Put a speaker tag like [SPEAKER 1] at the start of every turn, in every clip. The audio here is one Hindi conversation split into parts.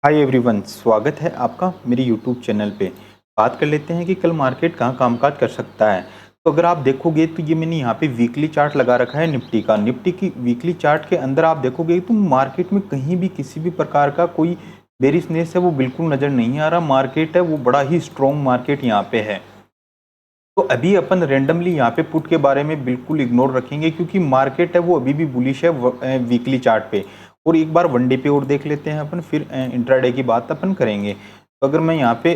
[SPEAKER 1] हाय एवरीवन, स्वागत है आपका मेरे यूट्यूब चैनल पे। बात कर लेते हैं कि कल मार्केट कहाँ कामकाज कर सकता है। तो अगर आप देखोगे तो ये मैंने यहाँ पे वीकली चार्ट लगा रखा है निफ्टी का। निफ्टी की वीकली चार्ट के अंदर आप देखोगे तो मार्केट में कहीं भी किसी भी प्रकार का कोई बेरिशनेस है वो बिल्कुल नज़र नहीं आ रहा। मार्केट है वो बड़ा ही स्ट्रॉन्ग मार्केट यहाँ पे है। तो अभी अपन रेंडमली यहाँ पे पुट के बारे में बिल्कुल इग्नोर रखेंगे क्योंकि मार्केट है वो अभी भी बुलिश है वीकली चार्ट पे। और एक बार वनडे पे और देख लेते हैं अपन, फिर इंट्राडे की बात अपन करेंगे। तो अगर मैं यहाँ पे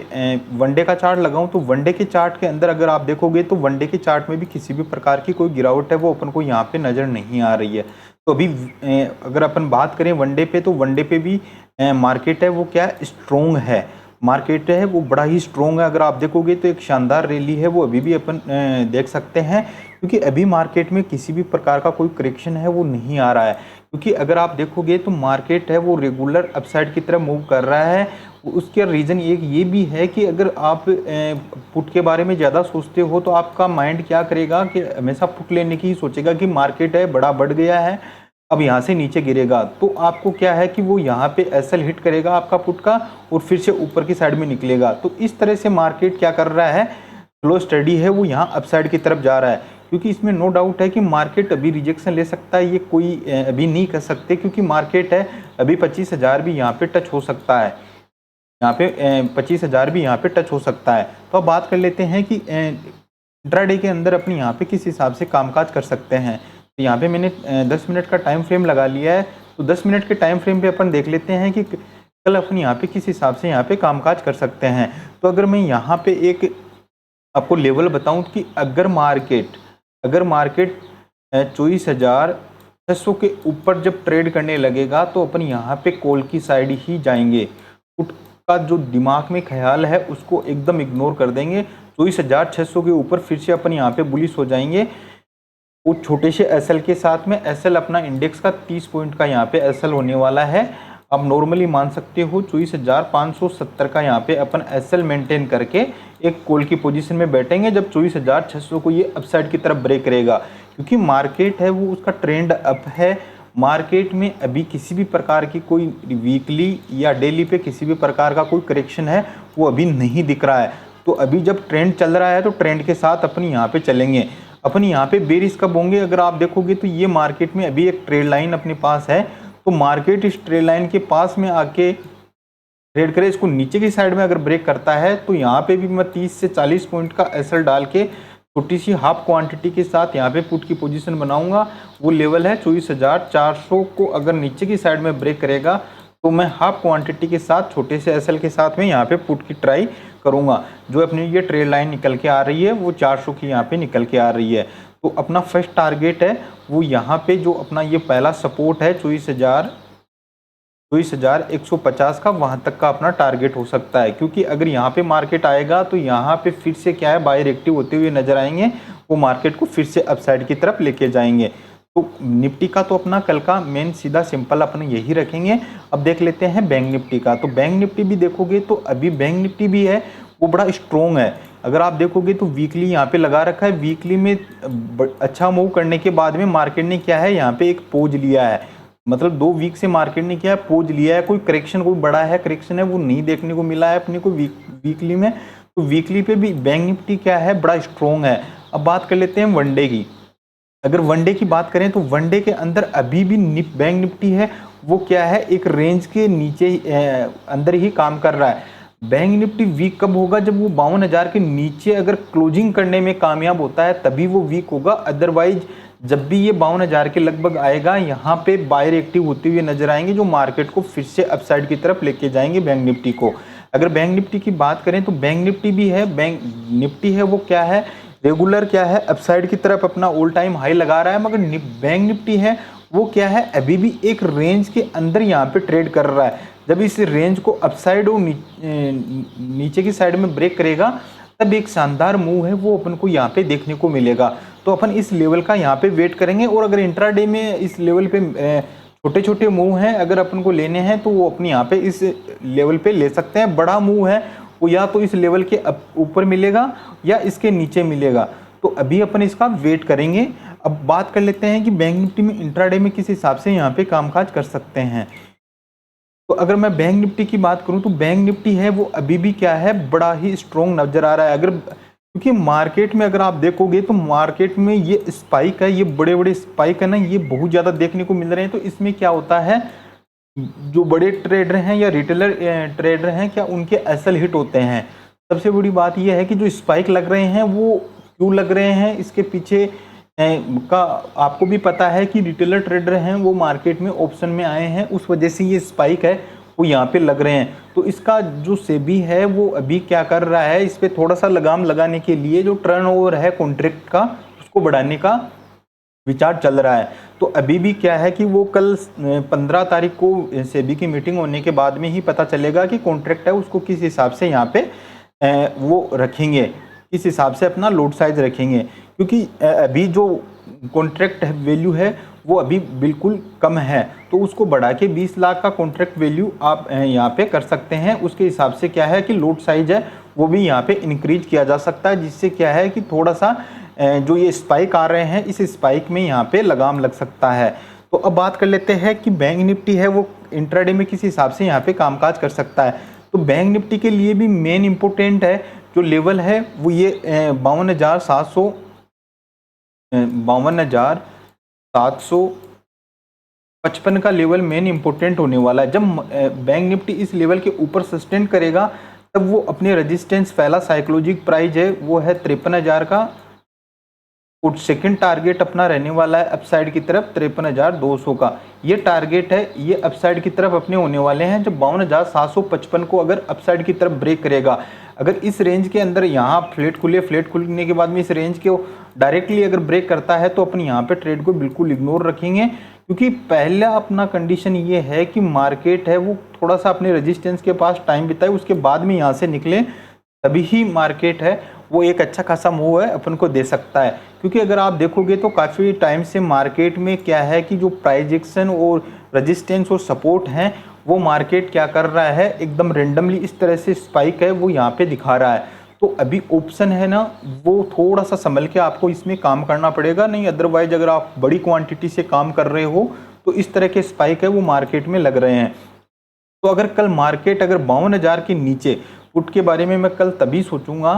[SPEAKER 1] वनडे का चार्ट लगाऊं तो वनडे के चार्ट के अंदर अगर आप देखोगे तो वनडे के चार्ट में भी किसी भी प्रकार की कोई गिरावट है वो अपन को यहाँ पे नज़र नहीं आ रही है। तो अभी अगर अपन बात करें वनडे पे तो वनडे पे भी मार्केट है वो क्या स्ट्रोंग है। मार्केट है वो बड़ा ही स्ट्रोंग है। अगर आप देखोगे तो एक शानदार रैली है वो अभी भी अपन देख सकते हैं क्योंकि अभी मार्केट में किसी भी प्रकार का कोई करेक्शन है वो नहीं आ रहा है। क्योंकि अगर आप देखोगे तो मार्केट है वो रेगुलर अपसाइड की तरफ मूव कर रहा है। उसका रीज़न एक ये भी है कि अगर आप पुट के बारे में ज़्यादा सोचते हो तो आपका माइंड क्या करेगा कि हमेशा पुट लेने की ही सोचेगा कि मार्केट है बड़ा बढ़ गया है, अब यहाँ से नीचे गिरेगा। तो आपको क्या है कि वो यहाँ पे एसएल हिट करेगा आपका पुट का और फिर से ऊपर की साइड में निकलेगा। तो इस तरह से मार्केट क्या कर रहा है, स्लो स्टडी है वो यहाँ अपसाइड की तरफ जा रहा है। क्योंकि इसमें नो डाउट है कि मार्केट अभी रिजेक्शन ले सकता है, ये कोई अभी नहीं कर सकते क्योंकि मार्केट है अभी 25,000 भी यहाँ पे टच हो सकता है। यहाँ पे 25,000 भी यहाँ पे टच हो सकता है। तो अब बात कर लेते हैं कि इंट्राडे के अंदर अपने यहाँ पे किस हिसाब से कामकाज कर सकते हैं। तो यहाँ पे मैंने 10 मिनट का टाइम फ्रेम लगा लिया है। तो 10 मिनट के टाइम फ्रेम पे अपन देख लेते हैं कि कल अपन यहाँ पे किस हिसाब से यहाँ पे कामकाज कर सकते हैं। तो अगर मैं यहाँ पे एक आपको लेवल बताऊँ कि अगर मार्केट 24,600 के ऊपर जब ट्रेड करने लगेगा तो अपन यहाँ पे कॉल की साइड ही जाएंगे। पुट का जो दिमाग में ख्याल है उसको एकदम इग्नोर कर देंगे। 24,600 के ऊपर फिर से अपन यहाँ पे बुलिश हो जाएंगे। वो छोटे से एसएल के साथ में, एसएल अपना इंडेक्स का 30 पॉइंट का यहाँ पे एसएल होने वाला है। आप नॉर्मली मान सकते हो 24,570 का यहाँ पे अपन एसएल मेंटेन करके एक कॉल की पोजीशन में बैठेंगे जब 24,600 को ये अपसाइड की तरफ ब्रेक करेगा। क्योंकि मार्केट है वो उसका ट्रेंड अप है। मार्केट में अभी किसी भी प्रकार की कोई वीकली या डेली पे किसी भी प्रकार का कोई करेक्शन है वो अभी नहीं दिख रहा है। तो अभी जब ट्रेंड चल रहा है तो ट्रेंड के साथ अपन यहाँ पे चलेंगे। अपन यहाँ पे बेरिश कब होंगे, अगर आप देखोगे तो ये मार्केट में अभी एक ट्रेड लाइन अपने पास है। तो मार्केट इस ट्रेड लाइन के पास में आके ट्रेड करे, इसको नीचे की साइड में अगर ब्रेक करता है तो यहाँ पे भी मैं 30 से 40 पॉइंट का एसएल डाल के छोटी सी हाफ क्वांटिटी के साथ यहाँ पे पुट की पोजीशन बनाऊंगा। वो लेवल है 24,400 को अगर नीचे की साइड में ब्रेक करेगा तो मैं हाफ क्वांटिटी के साथ छोटे से एसएल के साथ में यहाँ पे पुट की ट्राई करूँगा। जो अपनी ये ट्रेड लाइन निकल के आ रही है वो 400 की यहाँ पे निकल के आ रही है। तो अपना फर्स्ट टारगेट है वो यहाँ पे जो अपना ये पहला सपोर्ट है 24,150 का, वहाँ तक का अपना टारगेट हो सकता है। क्योंकि अगर यहाँ पे मार्केट आएगा तो यहाँ पे फिर से क्या है, बायर एक्टिव होते हुए नजर आएंगे, वो मार्केट को फिर से अपसाइड की तरफ लेके जाएंगे। तो निफ्टी का तो अपना कल का मेन सीधा सिंपल अपने यही रखेंगे। अब देख लेते हैं बैंक निफ्टी का। तो बैंक निफ्टी भी देखोगे तो अभी बैंक निफ्टी भी है वो बड़ा स्ट्रोंग है। अगर आप देखोगे तो वीकली यहाँ पे लगा रखा है। वीकली में अच्छा मूव करने के बाद में मार्केट ने क्या है, यहाँ पे एक पोज लिया है। मतलब 2 वीक से मार्केट ने क्या है, पोज लिया है। कोई करेक्शन, कोई बड़ा है करेक्शन है वो नहीं देखने को मिला है अपने को वीकली में। तो वीकली पे भी बैंक निफ्टी क्या है, बड़ा स्ट्रोंग है। अब बात कर लेते हैं वनडे की। अगर वनडे की बात करें तो वनडे के अंदर अभी भी बैंक निफ्टी है वो क्या है, एक रेंज के नीचे अंदर ही काम कर रहा है। बैंक निफ्टी वीक कब होगा, जब वो 52,000 के नीचे अगर क्लोजिंग करने में कामयाब होता है तभी वो वीक होगा। अदरवाइज जब भी ये 52,000 के लगभग आएगा यहाँ पे बायर एक्टिव होते हुए नजर आएंगे जो मार्केट को फिर से अपसाइड की तरफ लेके जाएंगे बैंक निफ्टी को। अगर बैंक निफ्टी की बात करें तो बैंक निफ्टी भी है, बैंक निफ्टी है वो क्या है, रेगुलर क्या है, अपसाइड की तरफ अपना ऑल टाइम हाई लगा रहा है। मगर बैंक निफ्टी है वो क्या है, अभी भी एक रेंज के अंदर यहाँ पे ट्रेड कर रहा है। जब इस रेंज को अपसाइड और नीचे की साइड में ब्रेक करेगा तब एक शानदार मूव है वो अपन को यहाँ पे देखने को मिलेगा। तो अपन इस लेवल का यहाँ पे वेट करेंगे। और अगर इंट्राडे में इस लेवल पे छोटे छोटे मूव हैं अगर अपन को लेने हैं तो वो अपने यहाँ पे इस लेवल पे ले सकते हैं। बड़ा मूव है वो या तो इस लेवल के ऊपर मिलेगा या इसके नीचे मिलेगा। तो अभी अपन इसका वेट करेंगे। अब बात कर लेते हैं कि बैंक निफ्टी में इंट्राडे में किस हिसाब से यहाँ पे कामकाज कर सकते हैं। तो अगर मैं बैंक निफ्टी की बात करूं तो बैंक निफ्टी है वो अभी भी क्या है, बड़ा ही स्ट्रॉन्ग नजर आ रहा है। अगर क्योंकि मार्केट में अगर आप देखोगे तो मार्केट में ये स्पाइक है, ये बड़े बड़े स्पाइक है ना, ये बहुत ज़्यादा देखने को मिल रहे हैं। तो इसमें क्या होता है, जो बड़े ट्रेडर हैं या रिटेलर ट्रेडर हैं, क्या उनके एसएल हिट होते हैं। सबसे बड़ी बात यह है कि जो स्पाइक लग रहे हैं वो क्यों लग रहे हैं, इसके पीछे का आपको भी पता है कि रिटेलर ट्रेडर हैं वो मार्केट में ऑप्शन में आए हैं, उस वजह से ये स्पाइक है वो यहाँ पे लग रहे हैं। तो इसका जो सेबी है वो अभी क्या कर रहा है, इस पर थोड़ा सा लगाम लगाने के लिए जो टर्नओवर है कॉन्ट्रैक्ट का उसको बढ़ाने का विचार चल रहा है। तो अभी भी क्या है कि वो कल 15 तारीख को सेबी की मीटिंग होने के बाद में ही पता चलेगा कि कॉन्ट्रैक्ट है उसको किस हिसाब से यहाँ पे वो रखेंगे, किस हिसाब से अपना लोड साइज रखेंगे। क्योंकि अभी जो कॉन्ट्रैक्ट वैल्यू है वो अभी बिल्कुल कम है, तो उसको बढ़ा के 20 लाख का कॉन्ट्रैक्ट वैल्यू आप यहाँ पे कर सकते हैं। उसके हिसाब से क्या है कि लोड साइज है वो भी यहाँ पे इंक्रीज किया जा सकता है, जिससे क्या है कि थोड़ा सा जो ये स्पाइक आ रहे हैं इस स्पाइक में यहाँ पे लगाम लग सकता है। तो अब बात कर लेते हैं कि बैंक निफ्टी है वो इंट्राडे में किस हिसाब से यहाँ पे कामकाज कर सकता है। तो बैंक निफ्टी के लिए भी मेन इंपॉर्टेंट है जो लेवल है वो ये 52,755 का लेवल मेन इंपॉर्टेंट होने वाला है। जब बैंक निफ्टी इस लेवल के ऊपर सस्टेन करेगा तब वो अपने रेजिस्टेंस, पहला साइकोलॉजिक प्राइस है वो है 53,000 का, और सेकंड टारगेट अपना रहने वाला है अपसाइड की तरफ 53,200 का। ये टारगेट है ये अपसाइड की तरफ अपने होने वाले हैं जब 52,755 को अगर अपसाइड की तरफ ब्रेक करेगा। अगर इस रेंज के अंदर यहाँ फ्लैट खुलने के बाद में इस रेंज को डायरेक्टली अगर ब्रेक करता है तो अपन यहाँ पे ट्रेड को बिल्कुल इग्नोर रखेंगे, क्योंकि पहला अपना कंडीशन ये है कि मार्केट है वो थोड़ा सा अपने रेजिस्टेंस के पास टाइम बिताए, उसके बाद में यहाँ से निकले, तभी ही मार्केट है वो एक अच्छा खासा मूव है अपन को दे सकता है। क्योंकि अगर आप देखोगे तो काफ़ी टाइम से मार्केट में क्या है कि जो प्राइस एक्शन और रेजिस्टेंस और सपोर्ट हैं वो मार्केट क्या कर रहा है, एकदम रेंडमली इस तरह से स्पाइक है वो यहाँ पे दिखा रहा है। तो अभी ऑप्शन है ना वो थोड़ा सा संभल के आपको इसमें काम करना पड़ेगा, नहीं अदरवाइज अगर आप बड़ी क्वांटिटी से काम कर रहे हो तो इस तरह के स्पाइक है वो मार्केट में लग रहे हैं। तो अगर कल मार्केट अगर 52,000 के नीचे, पुट के बारे में मैं कल तभी सोचूंगा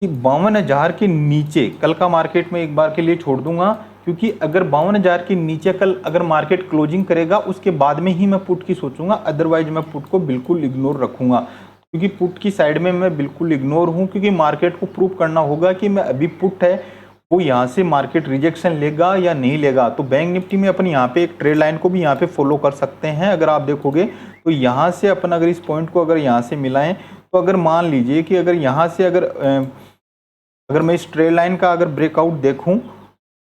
[SPEAKER 1] कि 52,000 के नीचे कल का मार्केट में एक बार के लिए छोड़ दूंगा, क्योंकि अगर 52,000 के नीचे कल अगर मार्केट क्लोजिंग करेगा उसके बाद में ही मैं पुट की सोचूंगा, अदरवाइज मैं पुट को बिल्कुल इग्नोर रखूंगा। क्योंकि पुट की साइड में मैं बिल्कुल इग्नोर हूं, क्योंकि मार्केट को प्रूव करना होगा कि मैं अभी पुट है वो यहाँ से मार्केट रिजेक्शन लेगा या नहीं लेगा। तो बैंक निफ्टी में अपन यहाँ पे एक ट्रेड लाइन को भी यहाँ पे फॉलो कर सकते हैं। अगर आप देखोगे तो यहाँ से अपन अगर इस पॉइंट को अगर यहाँ से मिलाएं तो अगर मान लीजिए कि अगर यहाँ से अगर मैं इस ट्रेड लाइन का अगर ब्रेकआउट देखूं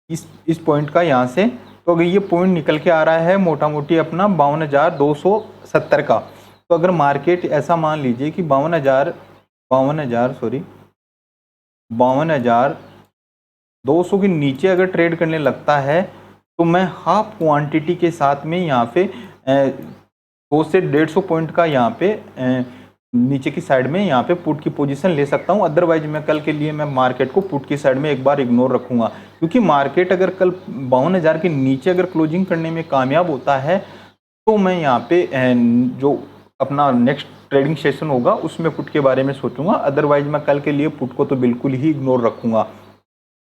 [SPEAKER 1] इस पॉइंट का यहाँ से, तो अगर ये पॉइंट निकल के आ रहा है मोटा मोटी अपना 52,270 का, तो अगर मार्केट ऐसा मान लीजिए कि 52,200 के नीचे अगर ट्रेड करने लगता है तो मैं हाफ क्वांटिटी के साथ में यहाँ पे 200 से 150 पॉइंट का यहाँ पे नीचे की साइड में यहाँ पे पुट की पोजीशन ले सकता हूँ। अदरवाइज मैं कल के लिए मैं मार्केट को पुट की साइड में एक बार इग्नोर रखूँगा, क्योंकि मार्केट अगर कल 52,000 के नीचे अगर क्लोजिंग करने में कामयाब होता है तो मैं यहाँ पे जो अपना नेक्स्ट ट्रेडिंग सेशन होगा उसमें पुट के बारे में सोचूंगा। अदरवाइज मैं कल के लिए पुट को तो बिल्कुल ही इग्नोर रखूँगा।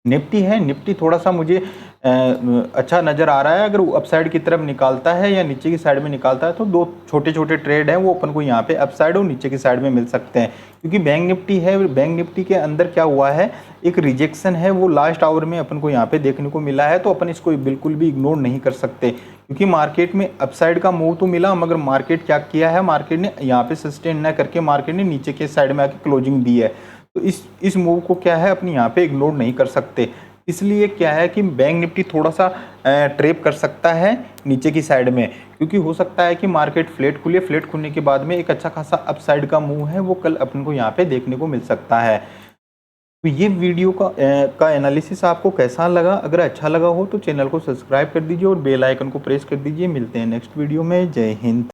[SPEAKER 1] निफ्टी है, निफ्टी थोड़ा सा मुझे अच्छा नज़र आ रहा है। अगर वो अपसाइड की तरफ निकालता है या नीचे की साइड में निकालता है तो दो छोटे छोटे ट्रेड हैं वो अपन को यहाँ पे अपसाइड और नीचे की साइड में मिल सकते हैं। क्योंकि बैंक निफ्टी है, बैंक निफ्टी के अंदर क्या हुआ है, एक रिजेक्शन है वो लास्ट आवर में अपन को यहाँ पे देखने को मिला है, तो अपन इसको बिल्कुल भी इग्नोर नहीं कर सकते। क्योंकि मार्केट में अपसाइड का मूव तो मिला, मगर मार्केट क्या किया है, मार्केट ने यहाँ पे सस्टेन न करके मार्केट ने नीचे के साइड में आके क्लोजिंग दी है। तो इस मूव को क्या है अपनी यहाँ पे इग्नोर नहीं कर सकते। इसलिए क्या है कि बैंक निफ्टी थोड़ा सा ट्रेप कर सकता है नीचे की साइड में, क्योंकि हो सकता है कि मार्केट फ्लैट खुले, फ्लैट खुलने के बाद में एक अच्छा खासा अपसाइड का मूव है वो कल अपन को यहाँ पे देखने को मिल सकता है। तो ये वीडियो का एनालिसिस आपको कैसा लगा? अगर अच्छा लगा हो तो चैनल को सब्सक्राइब कर दीजिए और बेल आइकन को प्रेस कर दीजिए। मिलते हैं नेक्स्ट वीडियो में। जय हिंद।